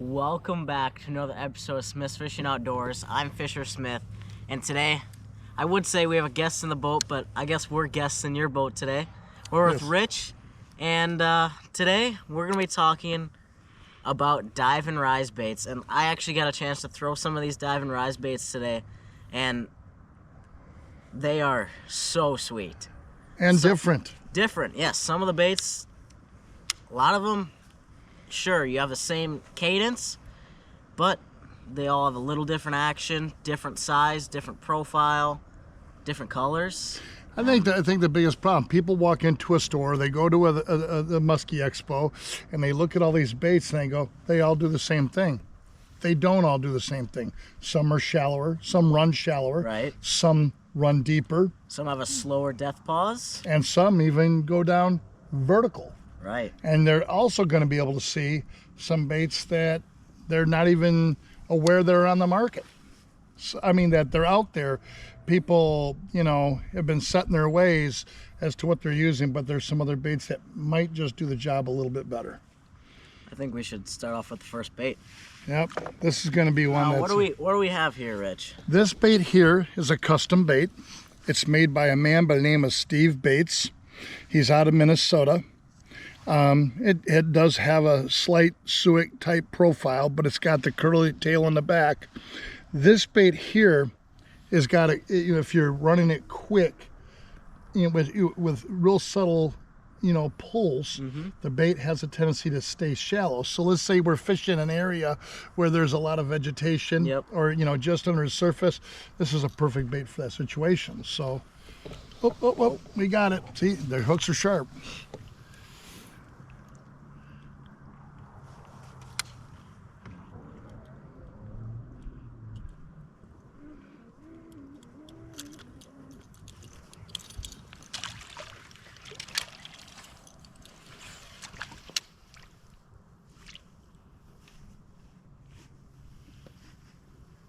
Welcome back to another episode of Smith's Fishing Outdoors. I'm Fischer Smith, and today, I would say we have a guest in the boat, but I guess we're guests in your boat today. We're with Rich, and today we're going to be talking about dive and rise baits, and I actually got a chance to throw some of these dive and rise baits today, and they are so sweet. And different. Different, yes. Some of the baits, a lot of them, sure, you have the same cadence, but they all have a little different action, different size, different profile, different colors. I think the biggest problem, people walk into a store, they go to the Musky Expo, and they look at all these baits and they go, they all do the same thing. They don't all do the same thing. Some are shallower, some run shallower, Right. Some run deeper. Some have a slower death pause. And some even go down vertical. Right. And they're also going to be able to see some baits that they're not even aware they're on the market. So, I mean, that they're out there. People, have been set in their ways as to what they're using, but there's some other baits that might just do the job a little bit better. I think we should start off with the first bait. Yep, this is going to be one that's... What do we have here, Rich? This bait here is a custom bait. It's made by a man by the name of Steve Bates. He's out of Minnesota. It does have a slight suick type profile, but it's got the curly tail in the back. This bait here has got if you're running it quick, with real subtle, pulls, the bait has a tendency to stay shallow. So let's say we're fishing an area where there's a lot of vegetation, or just under the surface. This is a perfect bait for that situation. So, we got it. See, the hooks are sharp.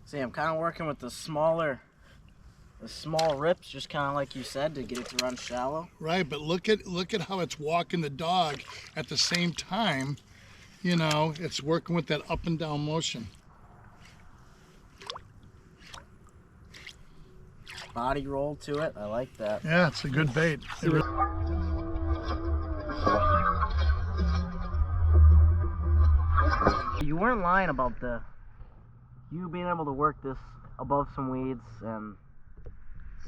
See, I'm kind of working with the small rips, just kind of like you said, to get it to run shallow. Right, but look at how it's walking the dog at the same time. It's working with that up and down motion. Body roll to it, I like that. Yeah, it's a good bait. You weren't lying about you being able to work this above some weeds, and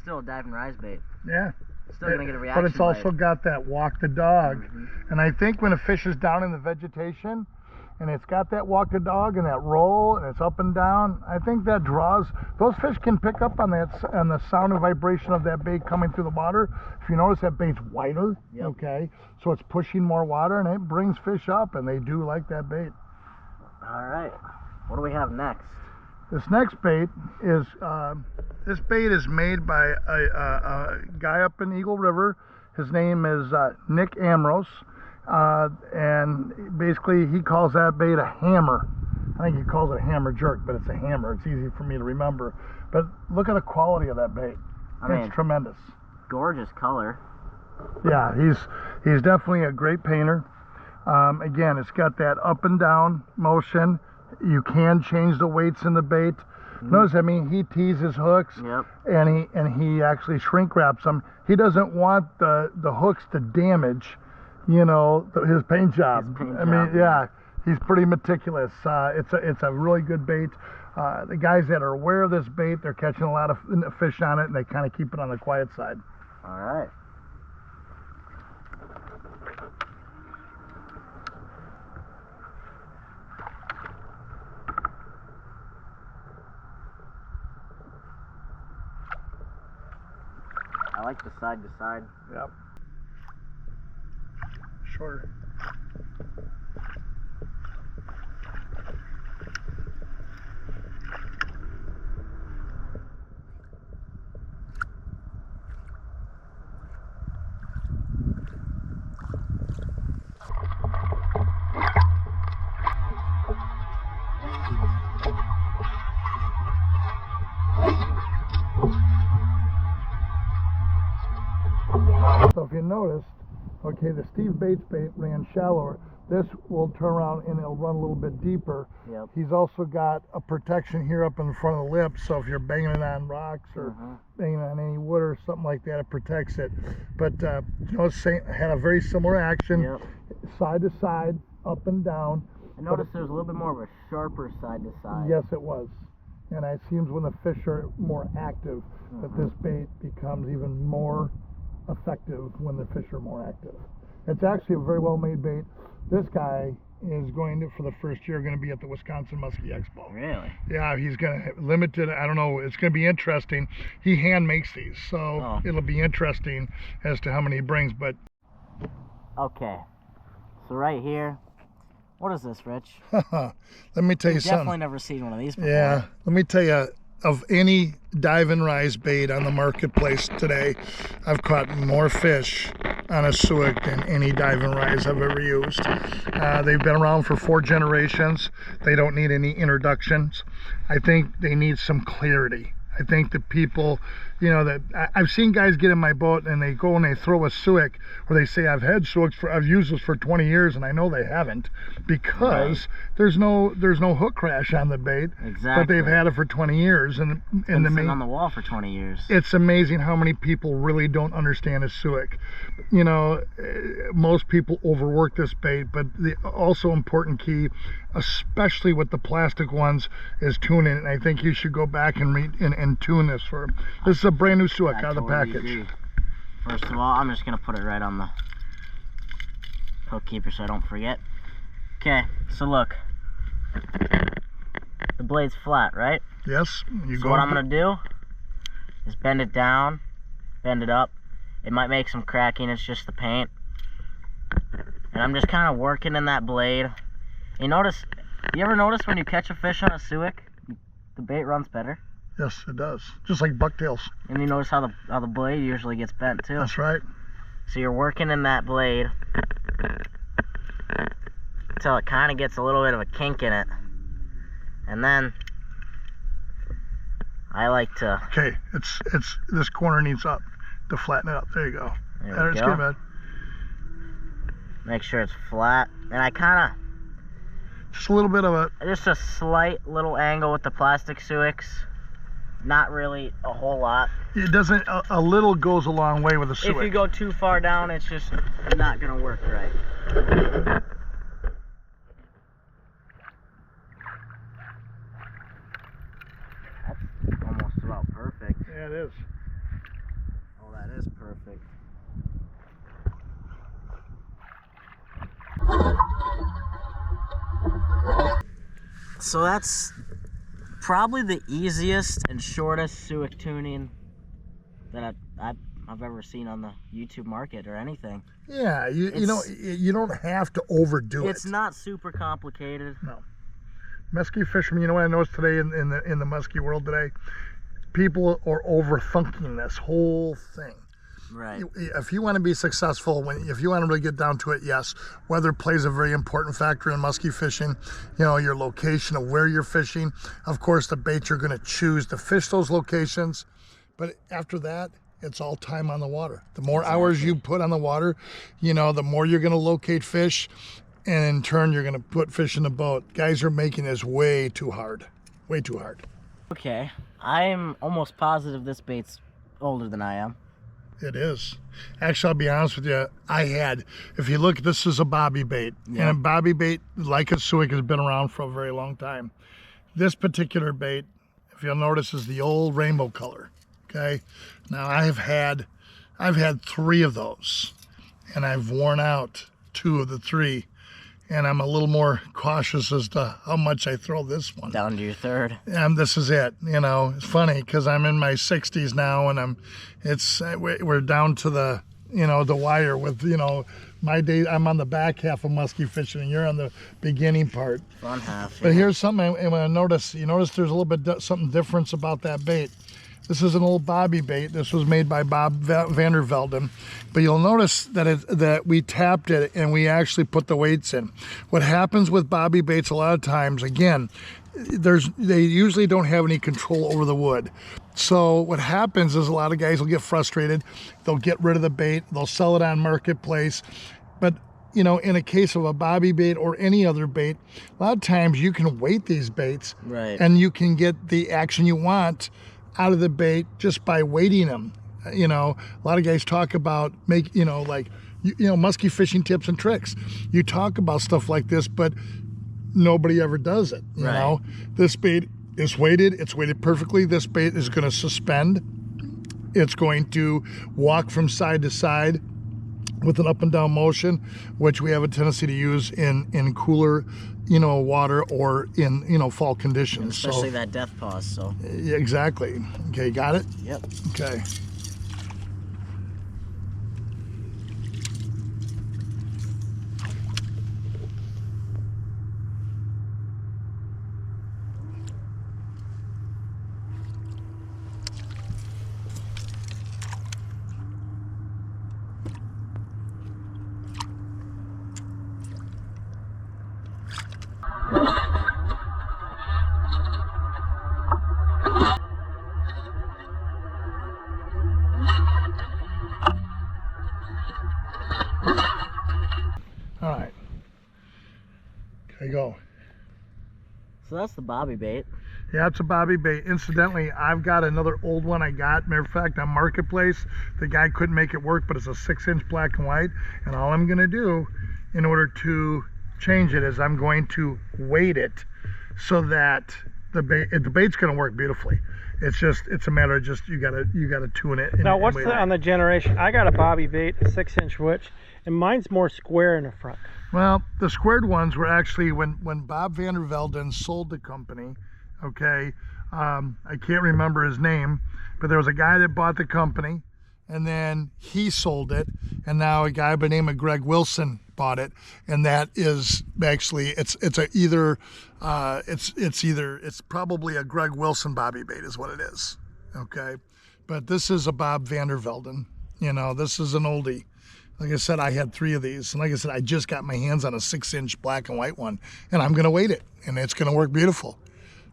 still a dive and rise bait. Yeah. Still gonna get a reaction. But it's also got that walk the dog. And I think when a fish is down in the vegetation and it's got that walk the dog and that roll and it's up and down, I think that draws, those fish can pick up on the sound and vibration of that bait coming through the water. If you notice, that bait's wider, okay? So it's pushing more water and it brings fish up, and they do like that bait. All right. What do we have next? This next bait is made by a guy up in Eagle River. His name is Nick Ambrose, and basically he calls that bait a hammer. I think he calls it a hammer jerk, but it's a hammer. It's easy for me to remember. But look at the quality of that bait. It's tremendous. Gorgeous color. Yeah, he's definitely a great painter. Again, it's got that up and down motion. You can change the weights in the bait. Notice, he tees his hooks, and he actually shrink wraps them. He doesn't want the hooks to damage, his paint job. He's pretty meticulous. It's a really good bait. The guys that are aware of this bait, they're catching a lot of fish on it, and they kind of keep it on the quiet side. All right. I like the side to side. Yep. Shorter. So if you noticed, okay, the Steve Bates bait ran shallower, This will turn around and it'll run a little bit deeper. Yep. He's also got a protection here up in the front of the lip, so if you're banging it on rocks or banging on any wood or something like that, it protects it. But you know, it had a very similar action, side to side, up and down. I noticed there's a little bit more of a sharper side to side. Yes, it was. And it seems when the fish are more active, that this bait becomes even more effective when the fish are more active. It's actually a very well made bait. This guy is going to, for the first year, going to be at the Wisconsin Musky Expo. Really? Yeah, he's going to have limited, I don't know, it's going to be interesting. He hand makes these, so it'll be interesting as to how many he brings, but... Okay, so right here, what is this, Rich? Let me tell you something. Definitely never seen one of these before. Yeah, let me tell you, of any dive and rise bait on the marketplace today, I've caught more fish on a suick than any dive and rise I've ever used. They've been around for 4 generations. They don't need any introductions. I think they need some clarity. I think the people, you know, that I've seen guys get in my boat and they go and they throw a suick where they say, I've used this for 20 years, and I know they haven't, because there's no hook crash on the bait. Exactly. But they've had it for 20 years, and been sitting on the wall for 20 years. It's amazing how many people really don't understand a suick. You know, most people overwork this bait, but the also important key, especially with the plastic ones, is tuning. And I think you should go back and read and tune this for. This is a brand new suick out of the package. Agree. First of all, I'm just gonna put it right on the hook keeper so I don't forget. Okay, so look, the blade's flat, right? Yes. So what I'm gonna do is bend it down, bend it up. It might make some cracking, it's just the paint. And I'm just kind of working in that blade. You ever notice when you catch a fish on a suick, the bait runs better? Yes, it does. Just like bucktails. And you notice how the blade usually gets bent too. That's right. So you're working in that blade until it kind of gets a little bit of a kink in it. And then I like to... Okay, it's this corner needs up to flatten it up. There you go. There we go. go. Good, man. Make sure it's flat. And I kind of... Just a little bit of just a slight little angle with the plastic suicks. Not really a whole lot. It doesn't, a little goes a long way with a suick. If you go too far down, it's just not gonna work right. That's almost about perfect. Yeah, it is. Oh, that is perfect. So that's probably the easiest and shortest suick tuning that I've ever seen on the YouTube market or anything. Yeah, you know, you don't have to overdo it. It's not super complicated. No. Musky fishermen, you know what I noticed today in the musky world today? People are overthinking this whole thing. Right. If you want to be successful, if you want to really get down to it, yes, weather plays a very important factor in musky fishing. You know, your location of where you're fishing. Of course, the bait you're going to choose to fish those locations. But after that, it's all time on the water. The more hours you put on the water, you know, the more you're going to locate fish. And in turn, you're going to put fish in the boat. Guys are making this way too hard. Way too hard. Okay. I'm almost positive this bait's older than I am. It is. Actually, I'll be honest with you. If you look, this is a bobby bait. Yeah. And a bobby bait, like a suick, has been around for a very long time. This particular bait, if you'll notice, is the old rainbow color. Okay. Now, I've had 3 of those, and I've worn out 2 of the 3. And I'm a little more cautious as to how much I throw this one. Down to your 3rd. And this is it. You know, it's funny because I'm in my 60s now, and we're down to the, you know, the wire with, you know, my day. I'm on the back half of musky fishing, and you're on the beginning part. Front half. But here's something I noticed. You notice there's a little bit something different about that bait. This is an old bobby bait. This was made by Bob Vandervelden. But you'll notice that we tapped it and we actually put the weights in. What happens with bobby baits a lot of times, again, they usually don't have any control over the wood. So what happens is a lot of guys will get frustrated. They'll get rid of the bait. They'll sell it on marketplace. But in a case of a bobby bait or any other bait, a lot of times you can weight these baits, Right. and you can get the action you want out of the bait just by weighting them. A lot of guys talk about musky fishing tips and tricks. You talk about stuff like this, but nobody ever does it. You know, this bait is weighted. It's weighted perfectly. This bait is going to suspend. It's going to walk from side to side with an up and down motion, which we have a tendency to use in cooler, water, or in fall conditions. Especially that death pause. So. Yeah, exactly. Okay, got it? Yep. Okay. All right. Okay, go. So that's the bobby bait. Yeah, it's a bobby bait. Incidentally, I've got another old one I got. Matter of fact, on Marketplace, the guy couldn't make it work, but it's a 6-inch black and white. And all I'm going to do in order to change it is I'm going to weight it so that the bait's going to work beautifully. It's a matter of just you gotta tune it. Now, what's on the generation? I got a bobby bait, a 6-inch witch, and mine's more square in the front. Well, the squared ones were actually when Bob Vander Velden sold the company. Okay, I can't remember his name, but there was a guy that bought the company, and then he sold it, and now a guy by the name of Greg Wilson bought it, and that is actually it's probably a Greg Wilson bobby bait is what it is. Okay, but this is a Bob Vander Velden. This is an oldie. Like I said, I had 3 of these, and like I said, I just got my hands on a 6-inch black and white one, and I'm gonna weight it, and it's gonna work beautiful.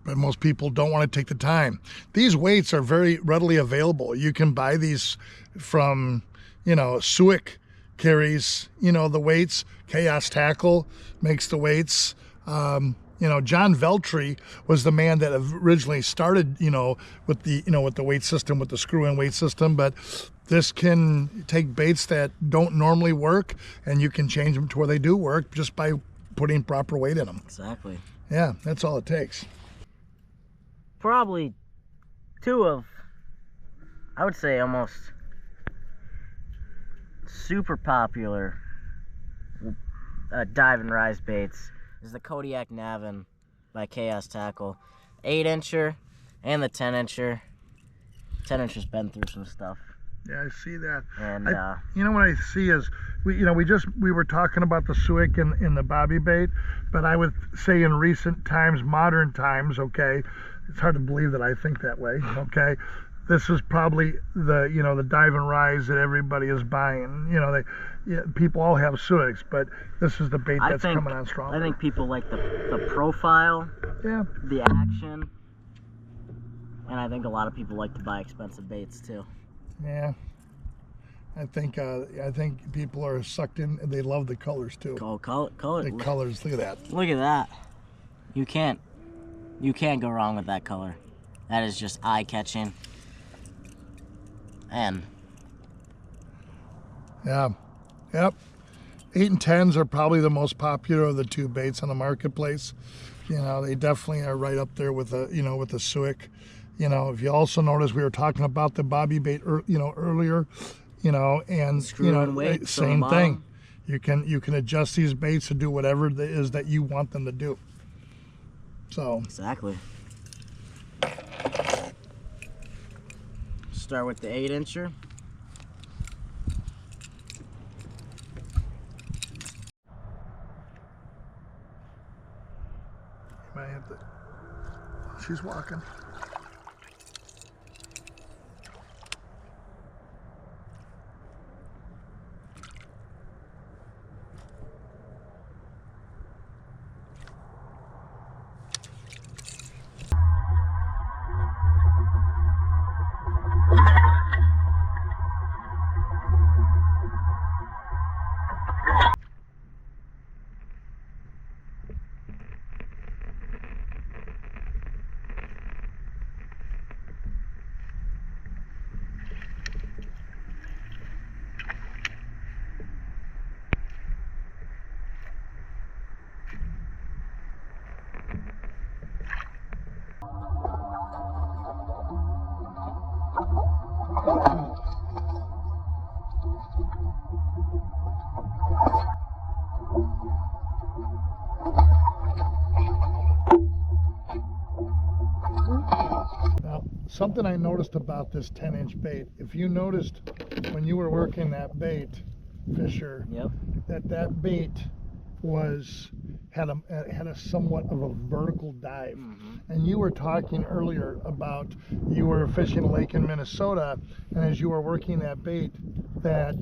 But most people don't want to take the time. These weights are very readily available. You can buy these from, Suick carries, the weights. Chaos Tackle makes the weights. John Veltri was the man that originally started, with the weight system, with the screw-in weight system. But this can take baits that don't normally work, and you can change them to where they do work just by putting proper weight in them. Exactly. Yeah, that's all it takes. Probably 2 of, I would say, almost super popular dive and rise baits is the Kodiak Navin by Chaos Tackle. 8-incher and the 10-incher. 10-incher's been through some stuff. Yeah, I see that. And what I see is we were talking about the suick in the bobby bait, but I would say in recent times, modern times, okay, it's hard to believe that I think that way, okay. This is probably the dive and rise that everybody is buying. People all have suicks, but this is the bait that's coming on strong. I think people like the profile, yeah, the action, and I think a lot of people like to buy expensive baits too. Yeah, I think people are sucked in. They love the colors too. Oh, color. The colors. Look at that. Look at that. You can't go wrong with that color. That is just eye-catching. And yeah, yep. 8 and 10s are probably the most popular of the 2 baits on the marketplace. They definitely are right up there with the with the suick. If you also notice, we were talking about the bobby bait earlier. And weight, same thing. You can adjust these baits to do whatever it is that you want them to do. So exactly. Start with the 8-incher. Might have to. She's walking. something I noticed about this 10-inch bait, if you noticed when you were working that bait, Fisher, Yep. that bait had a somewhat of a vertical dive. And you were talking earlier about you were fishing a lake in Minnesota, and as you were working that bait, that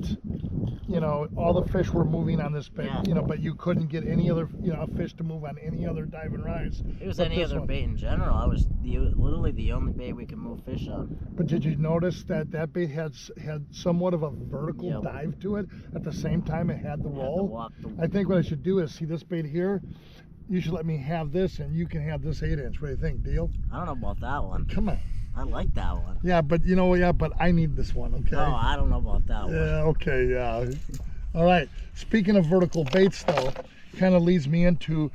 all the fish were moving on this bait, but you couldn't get any other fish to move on any other dive and rise. It was any other bait in general. I was literally the only bait we could move fish on. But did you notice that bait had somewhat of a vertical dive to it? At the same time, it had the roll. I think what I should do is see this bait here. You should let me have this, and you can have this 8-inch. What do you think? Deal? I don't know about that one. Come on. I like that one. Yeah, but but I need this one. Okay. No, I don't know about that one. Yeah. Okay. Yeah. All right. Speaking of vertical baits, though, kind of leads me into,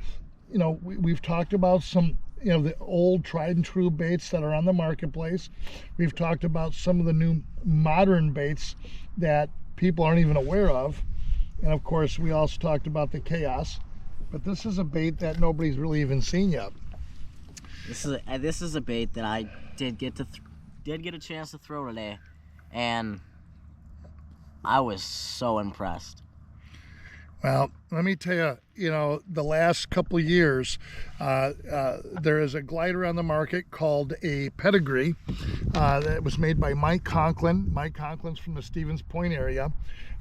we've talked about some, the old tried and true baits that are on the marketplace. We've talked about some of the new modern baits that people aren't even aware of. And of course, we also talked about the chaos. But this is a bait that nobody's really even seen yet. This is a bait that I did get a chance to throw today, and I was so impressed. Well, let me tell you, the last couple of years, there is a glider on the market called a Pedigree that was made by Mike Conklin. Mike Conklin's from the Stevens Point area.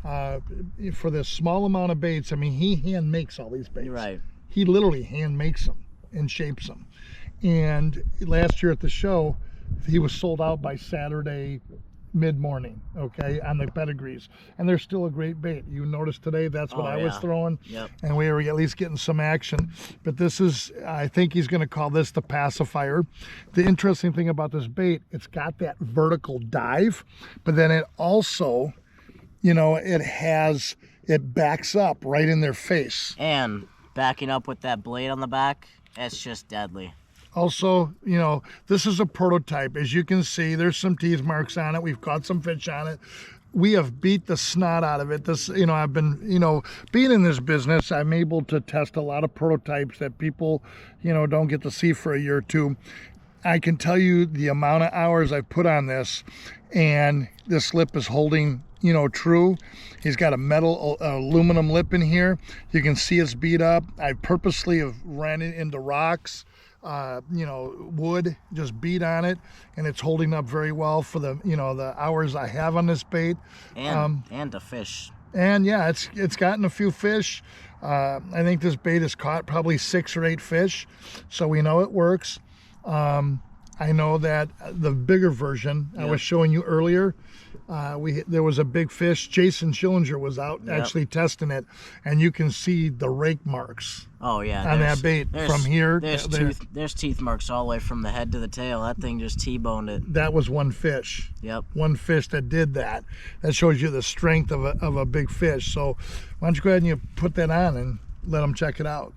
For this small amount of baits, I mean, he hand makes all these baits. Right. He literally hand makes them and shapes them. And last year at the show, he was sold out by Saturday mid-morning, okay, on the Pedigrees. And they're still a great bait. You noticed today, that's what I was throwing. Yep. And we were at least getting some action. But this is, I think he's going to call this the pacifier. The interesting thing about this bait, it's got that vertical dive, but then it also, it backs up right in their face. And backing up with that blade on the back, it's just deadly. Also, this is a prototype. As you can see, there's some teeth marks on it. We've caught some fish on it. We have beat the snot out of it. This, I've been, being in this business, I'm able to test a lot of prototypes that people, don't get to see for a year or two. I can tell you the amount of hours I've put on this, and this lip is holding, true. He's got a metal aluminum lip in here. You can see it's beat up. I purposely have ran it into rocks, wood, just beat on it, and it's holding up very well for the, the hours I have on this bait. And the fish. And yeah, it's gotten a few fish. I think this bait has caught probably 6 or 8 fish, so we know it works. I know that the bigger version I was showing you earlier, there was a big fish. Jason Schillinger was out actually testing it, and you can see the rake marks. Oh yeah, on that bait from here. There's teeth marks all the way from the head to the tail. That thing just T-boned it. That was one fish. Yep. One fish that did that. That shows you the strength of a big fish. So why don't you go ahead and you put that on and let them check it out.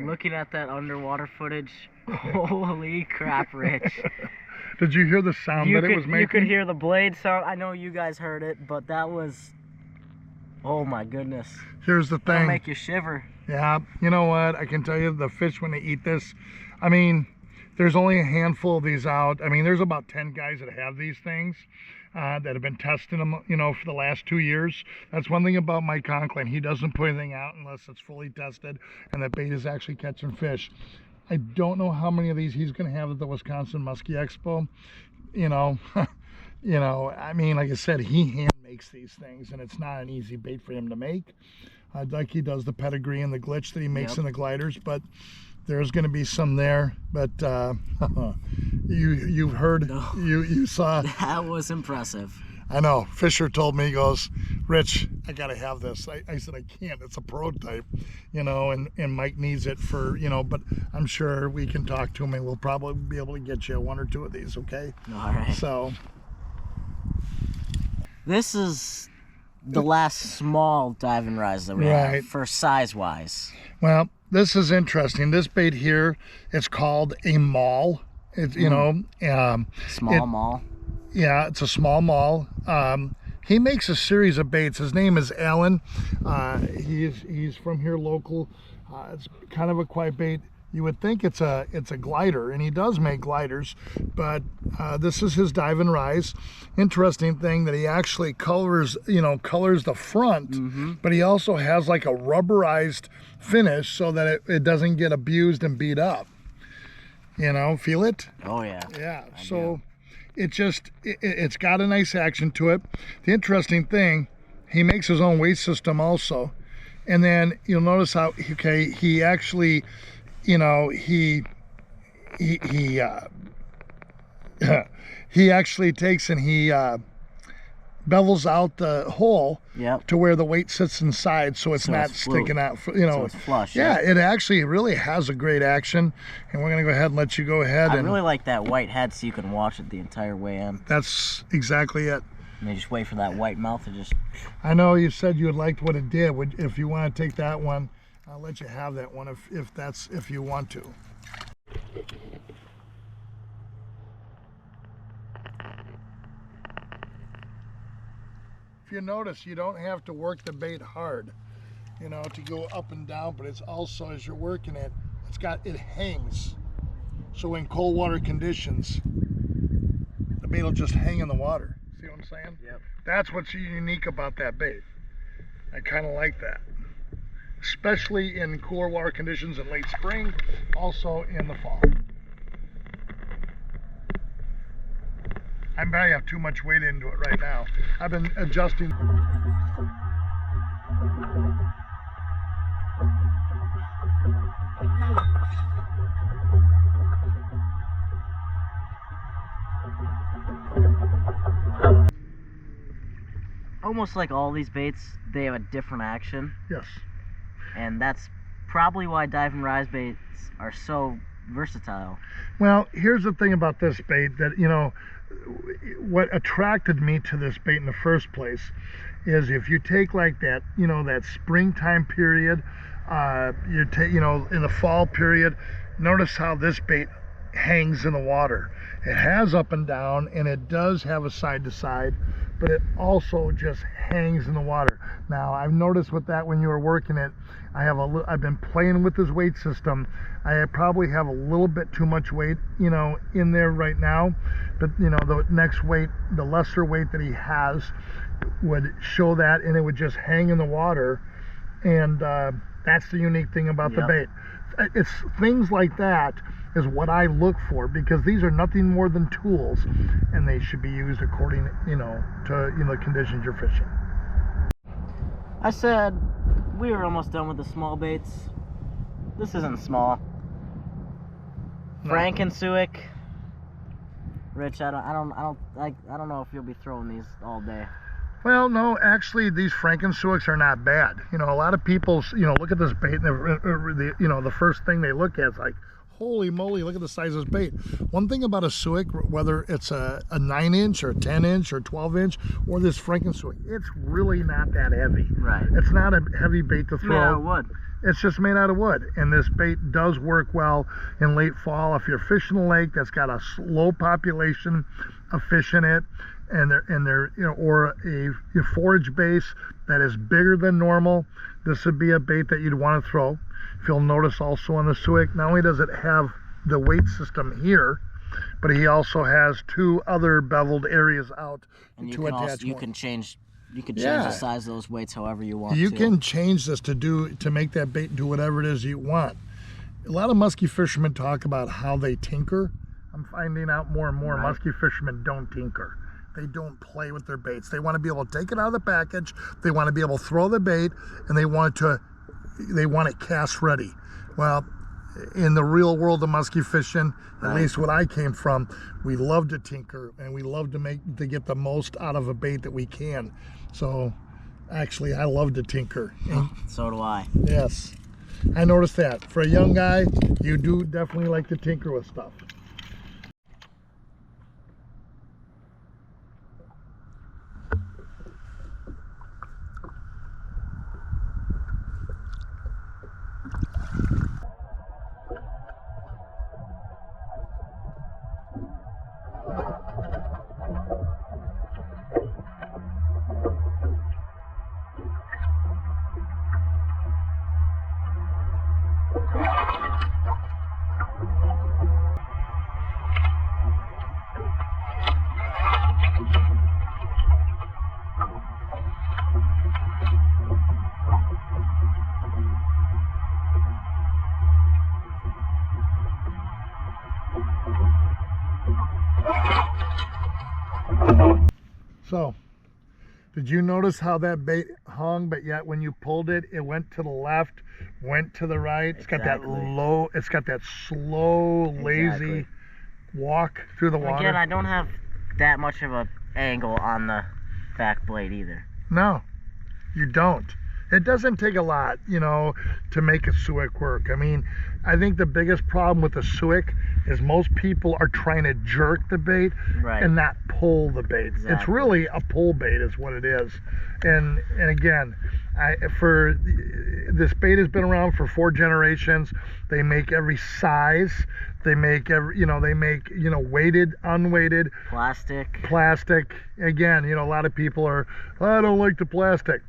Looking at that underwater footage, holy crap, Rich. Did you hear the sound that it was making? You could hear the blade sound. I know you guys heard it, but that was, oh my goodness. Here's the thing. That'll make you shiver. Yeah, you know what? I can tell you the fish, when they eat this, I mean, there's only a handful of these out. I mean, there's about 10 guys that have these things. That have been testing them, for the last 2 years. That's one thing about Mike Conklin. He doesn't put anything out unless it's fully tested and the bait is actually catching fish. I don't know how many of these he's going to have at the Wisconsin Musky Expo. You know, you know, I mean, like I said, he hand makes these things, and it's not an easy bait for him to make. Like he does the pedigree and the glitch that he makes in the gliders, but there's going to be some there. But you've heard, you saw. That was impressive. I know. Fisher told me, he goes, Rich, I got to have this. I said, I can't. It's a prototype, you know, and Mike needs it for, you know, but I'm sure we can talk to him and we'll probably be able to get you one or two of these, okay? All right. So. This is the last small dive and rise that we have for size-wise. Well, this is interesting. This bait here, it's called a maul. It's, you know. Small maul. Yeah, it's a small maul. He makes a series of baits. His name is Alan. He's from here local. It's kind of a quiet bait. You would think it's a glider, and he does make gliders, but this is his dive and rise. Interesting thing that he actually colors the front, but he also has like a rubberized finish so that it doesn't get abused and beat up. You know, feel it? Oh yeah. Yeah. So it's got a nice action to it. The interesting thing, he makes his own weight system also, and then you'll notice how he actually, you know, he actually takes and he bevels out the hole to where the weight sits inside, so it's not sticking out, you know. So it's flush. Yeah, it actually really has a great action, and we're gonna go ahead and let you go ahead. I really like that white head, so you can watch it the entire way in. That's exactly it. And you just wait for that white mouth to just. I know you said you liked what it did. If you want to take that one, I'll let you have that one if you want to. If you notice, you don't have to work the bait hard, you know, to go up and down, but it's also, as you're working it, it hangs. So in cold water conditions, the bait will just hang in the water. See what I'm saying? Yep. That's what's unique about that bait. I kind of like that. Especially in cooler water conditions in late spring, also in the fall. I probably have too much weight into it right now. I've been adjusting. Almost like all these baits, they have a different action. Yes. And that's probably why dive and rise baits are so versatile. Well, here's the thing about this bait that, you know, what attracted me to this bait in the first place is if you take like that, you know, that springtime period, you know, in the fall period, notice how this bait hangs in the water. It has up and down, and it does have a side to side, but it also just hangs in the water. Now, I've noticed with that when you were working it, I've been playing with this weight system. I probably have a little bit too much weight, you know, in there right now, but you know, the next weight, the lesser weight that he has would show that, and it would just hang in the water. And that's the unique thing about the bait. It's things like that is what I look for, because these are nothing more than tools, and they should be used according, you know, to, you know, the conditions you're fishing. I said we were almost done with the small baits. This isn't small. No. Frank and Suick. Rich, I don't know if you'll be throwing these all day. Well, no, actually, these Frankensuicks are not bad. You know, a lot of people, you know, look at this bait, and you know, the first thing they look at is like, holy moly, look at the size of this bait. One thing about a suick, whether it's a 9-inch or 10-inch or 12-inch or this Frankensuick, it's really not that heavy. Right. It's not a heavy bait to throw. Made out of wood. It's just made out of wood, and this bait does work well in late fall. If you're fishing a lake that's got a low population of fish in it, and they're you know, or a forage base that is bigger than normal, this would be a bait that you'd want to throw. If you'll notice also on the Suick, not only does it have the weight system here, but he also has two other beveled areas out and to attach. You can change the size of those weights however you want. You can change this to make that bait do whatever it is you want. a lot of musky fishermen talk about how they tinker. I'm finding out more and more musky fishermen don't tinker. They don't play with their baits. They want to be able to take it out of the package. They want to be able to throw the bait, and they want it cast ready. Well, in the real world of musky fishing, at least what I came from, we love to tinker and we love to get the most out of a bait that we can. So actually, I love to tinker. So do I. Yes, I noticed that. For a young guy, you do definitely like to tinker with stuff. So, did you notice how that bait hung, but yet when you pulled it, it went to the left, went to the right? It's got that low, it's got that slow, lazy walk through the water. Again, I don't have that much of a angle on the back blade either. No, you don't. It doesn't take a lot, you know, to make a suick work. I mean, I think the biggest problem with the suick is most people are trying to jerk the bait and not pull the bait. Exactly. It's really a pull bait is what it is. And again, this bait has been around for 4 generations. They make every size. They make weighted, unweighted, plastic. Again, you know, a lot of people are, I don't like the plastic.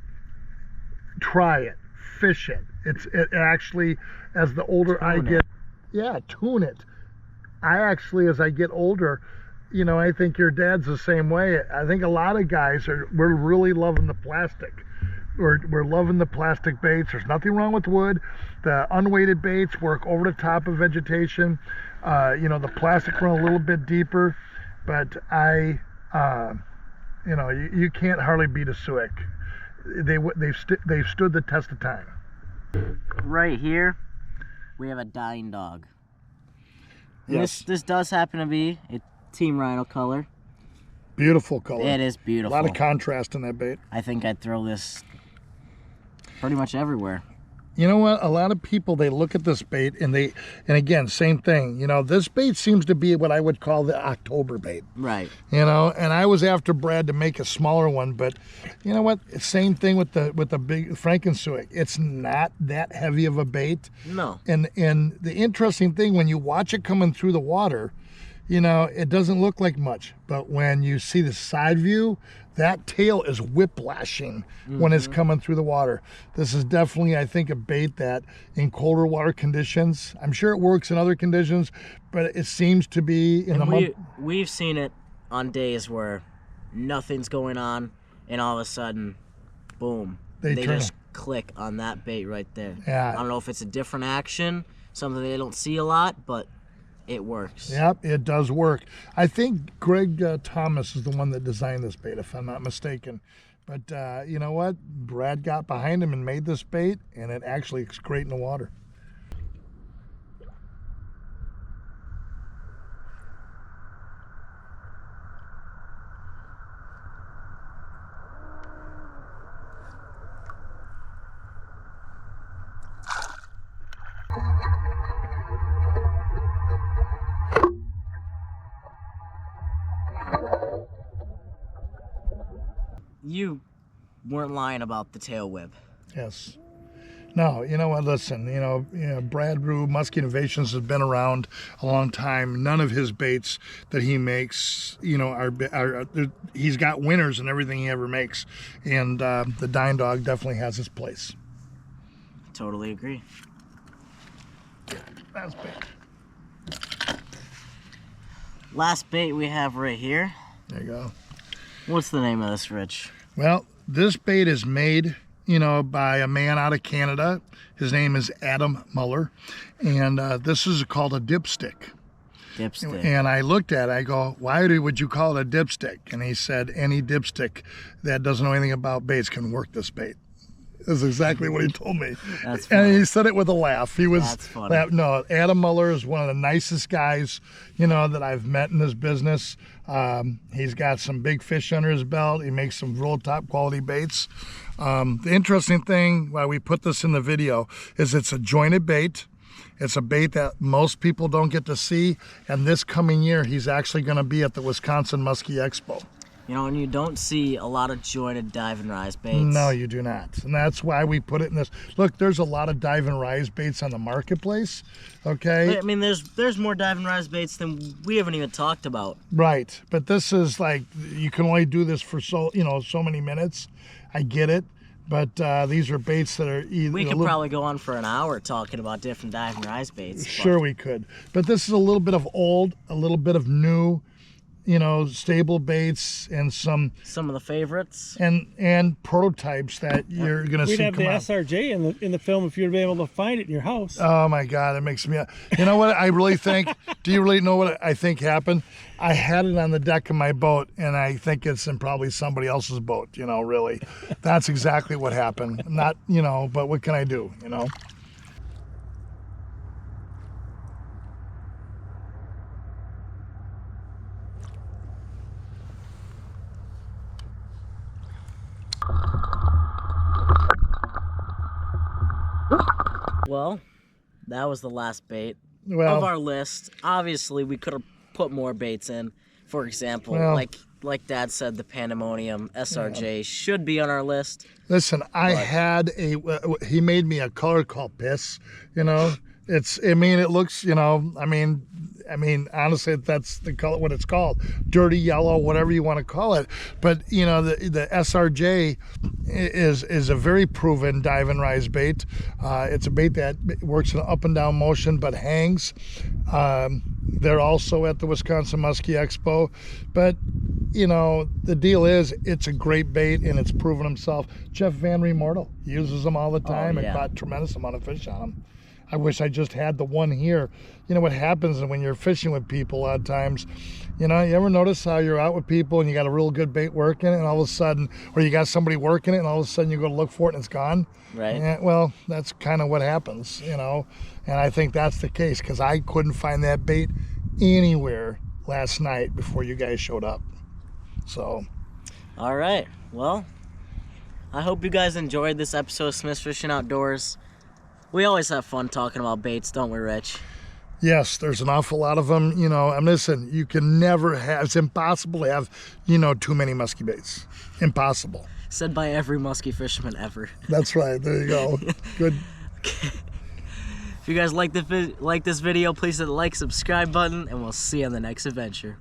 Try it, fish it. It actually, as the older I get, tune it. I actually, as I get older, you know, I think your dad's the same way. I think a lot of guys we're really loving the plastic. We're loving the plastic baits. There's nothing wrong with wood. The unweighted baits work over the top of vegetation. You know, the plastic run a little bit deeper, but you know, you can't hardly beat a suick. They've stood the test of time. Right here, we have a dying dog. Yes. This does happen to be a Team Rhino color. Beautiful color. It is beautiful. A lot of contrast in that bait. I think I'd throw this pretty much everywhere. You know what? A lot of people, they look at this bait and again, same thing. You know, this bait seems to be what I would call the October bait. Right. You know, and I was after Brad to make a smaller one, but you know what? Same thing with the big Frankensuick. It's not that heavy of a bait. No. And the interesting thing, when you watch it coming through the water, you know, it doesn't look like much, but when you see the side view, that tail is whiplashing when it's coming through the water. This is definitely, I think, a bait that in colder water conditions, I'm sure it works in other conditions, but it seems to be we've seen it on days where nothing's going on, and all of a sudden, boom, they just click on that bait right there. Yeah. I don't know if it's a different action, something they don't see a lot, but it works. Yep, it does work. I think Greg Thomas is the one that designed this bait, if I'm not mistaken. But you know what? Brad got behind him and made this bait, and it actually is great in the water. You weren't lying about the tail whip. Yes. No, you know what, listen, you know, Brad Rue, Musky Innovations, has been around a long time. None of his baits that he makes, you know, he's got winners in everything he ever makes. And the Dying Dog definitely has his place. Totally agree. Last bait. Last bait we have right here. There you go. What's the name of this, Rich? Well, this bait is made by a man out of Canada. His name is Adam Muller, and this is called a dipstick. Dipstick. And I looked at it, I go, why would you call it a dipstick? And he said, any dipstick that doesn't know anything about baits can work this bait. That's exactly what he told me. That's funny. And he said it with a laugh. He was, That's funny. no, Adam Muller is one of the nicest guys, that I've met in this business. He's got some big fish under his belt. He makes some real top quality baits. The interesting thing, why we put this in the video, is it's a jointed bait. It's a bait that most people don't get to see, and this coming year, he's actually going to be at the Wisconsin Musky Expo. And you don't see a lot of jointed dive and rise baits. No, you do not, and that's why we put it in this. Look, there's a lot of dive and rise baits on the marketplace, okay? I mean, there's more dive and rise baits than we haven't even talked about. Right, but this is like, you can only do this for so many minutes. I get it. But these are baits that are either... We could probably go on for an hour talking about different dive and rise baits. Sure we could. But this is a little bit of old, a little bit of new, stable baits, and some of the favorites. And prototypes that you're going to see come out. We'd have the out. SRJ in the film if you'd be able to find it in your house. Oh my God, it makes me... You know what I really think? Do you really know what I think happened? I had it on the deck of my boat, and I think it's in probably somebody else's boat, really. That's exactly what happened. Not, but what can I do, Well, that was the last bait Well, of our list. Obviously, we could have put more baits in. For example, Well- like Dad said, the Pandemonium SRJ should be on our list. listen, I had he made me a color called Piss, it looks, honestly, that's the color, what it's called, dirty yellow, whatever you want to call it. But the SRJ is a very proven dive and rise bait. It's a bait that works in up and down motion but hangs. They're also at the Wisconsin Musky Expo, but the deal is it's a great bait and it's proven himself. Jeff Van Remortel uses them all the time and caught a tremendous amount of fish on them. I wish I just had the one here. What happens when you're fishing with people a lot of times, you ever notice how you're out with people and you got a real good bait working and all of a sudden, or you got somebody working it and all of a sudden you go to look for it and it's gone? Right. Yeah, well, that's kind of what happens, and I think that's the case because I couldn't find that bait anywhere last night before you guys showed up. So. All right. Well, I hope you guys enjoyed this episode of Smith's Fishing Outdoors. We always have fun talking about baits, don't we, Rich? Yes, there's an awful lot of them, and listen, you can never have, it's impossible to have, too many musky baits. Impossible. Said by every musky fisherman ever. That's right. There you go. Good. If you guys like this video, please hit the like, subscribe button, and we'll see you on the next adventure.